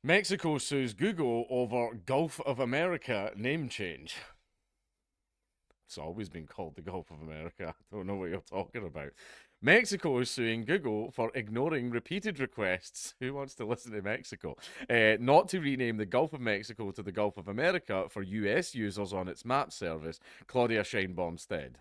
Mexico sues Google over Gulf of America name change. It's always been called the Gulf of America. I don't know what you're talking about. Mexico is suing Google for ignoring repeated requests. Who wants to listen to Mexico? Not to rename the Gulf of Mexico to the Gulf of America for US users on its map service, Claudia Sheinbaum said.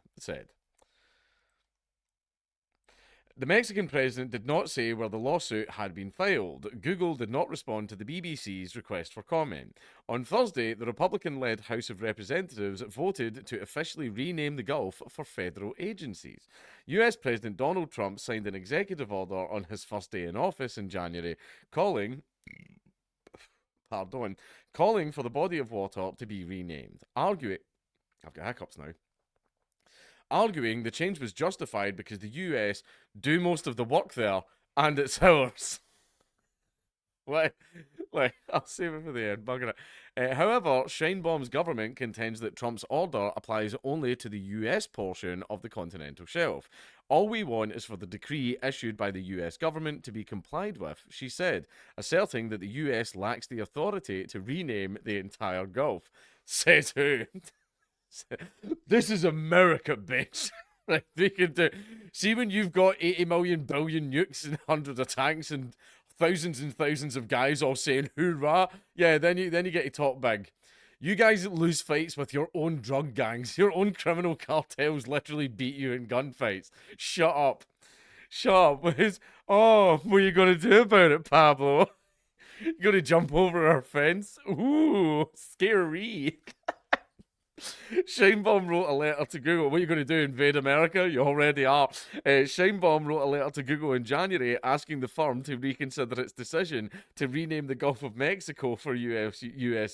The Mexican president did not say where the lawsuit had been filed. Google did not respond to the BBC's request for comment. On Thursday, the Republican led House of Representatives voted to officially rename the Gulf for federal agencies. US President Donald Trump signed an executive order on his first day in office in January, pardon, calling for the body of water to be renamed. I've got hiccups now, arguing the change was justified because the US do most of the work there and it's ours. Wait, I'll save it for the end. Bugger it. However, Sheinbaum's government contends that Trump's order applies only to the US portion of the continental shelf. All we want is for the decree issued by the US government to be complied with, she said, asserting that the US lacks the authority to rename the entire Gulf. Says who? This is America, bitch. Like they can do. See when you've got 80 million billion nukes and hundreds of tanks and thousands of guys all saying hoorah. Yeah, then you get to talk big. You guys lose fights with your own drug gangs. Your own criminal cartels literally beat you in gunfights. Shut up. Shut up. Oh, what are you gonna do about it, Pablo? You gonna jump over our fence? Ooh, scary. Sheinbaum wrote a letter to Google. What are you going to do? Invade America? You already are. Sheinbaum wrote a letter to Google in January asking the firm to reconsider its decision to rename the Gulf of Mexico for US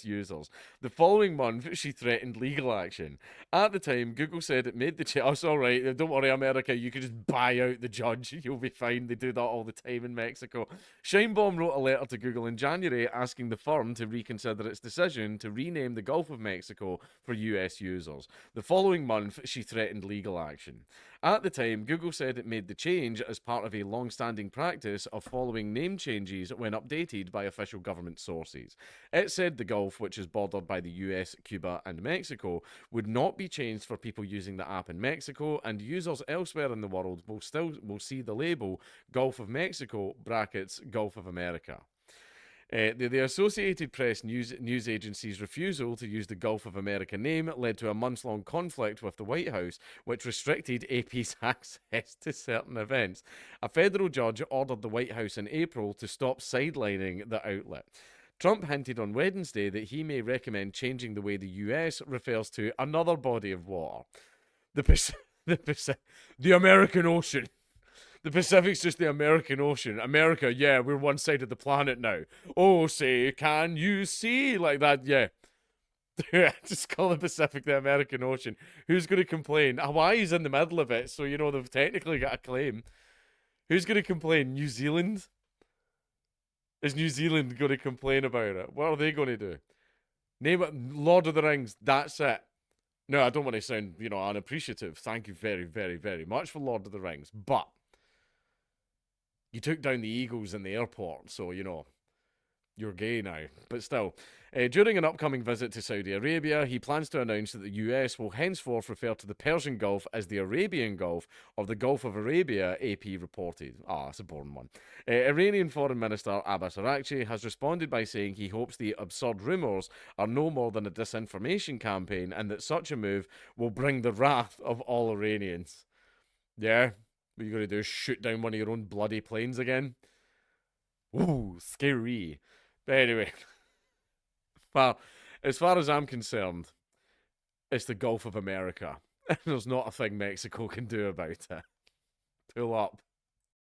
users. The following month, she threatened legal action. At the time, Google said it made the change. Oh, it's all right. Don't worry, America. You can just buy out the judge. You'll be fine. They do that all the time in Mexico. Sheinbaum wrote a letter to Google in January asking the firm to reconsider its decision to rename the Gulf of Mexico for US users. The following month, she threatened legal action. At the time, Google said it made the change as part of a long standing practice of following name changes when updated by official government sources. It said the Gulf, which is bordered by the US, Cuba, and Mexico, would not be changed for people using the app in Mexico, and users elsewhere in the world will see the label Gulf of Mexico brackets Gulf of America. The Associated Press news agency's refusal to use the Gulf of America name led to a months-long conflict with the White House, which restricted AP's access to certain events. A federal judge ordered the White House in April to stop sidelining the outlet. Trump hinted on Wednesday that he may recommend changing the way the US refers to another body of water, the the American Ocean. The Pacific's just the American Ocean. America, yeah, we're one side of the planet now. Oh, say, can you see? Like that, yeah. Just call the Pacific the American Ocean. Who's going to complain? Hawaii's in the middle of it, so, they've technically got a claim. Who's going to complain? New Zealand? Is New Zealand going to complain about it? What are they going to do? Name it Lord of the Rings. That's it. No, I don't want to sound, unappreciative. Thank you very, very, very much for Lord of the Rings. But you took down the Eagles in the airport, so, you're gay now. But still, during an upcoming visit to Saudi Arabia, he plans to announce that the US will henceforth refer to the Persian Gulf as the Arabian Gulf or the Gulf of Arabia, AP reported. That's a boring one. Iranian Foreign Minister Abbas Araghchi has responded by saying he hopes the absurd rumours are no more than a disinformation campaign and that such a move will bring the wrath of all Iranians. Yeah? What you gonna do? Shoot down one of your own bloody planes again? Ooh, scary. But anyway, well, as far as I'm concerned, it's the Gulf of America. There's not a thing Mexico can do about it. Pull up.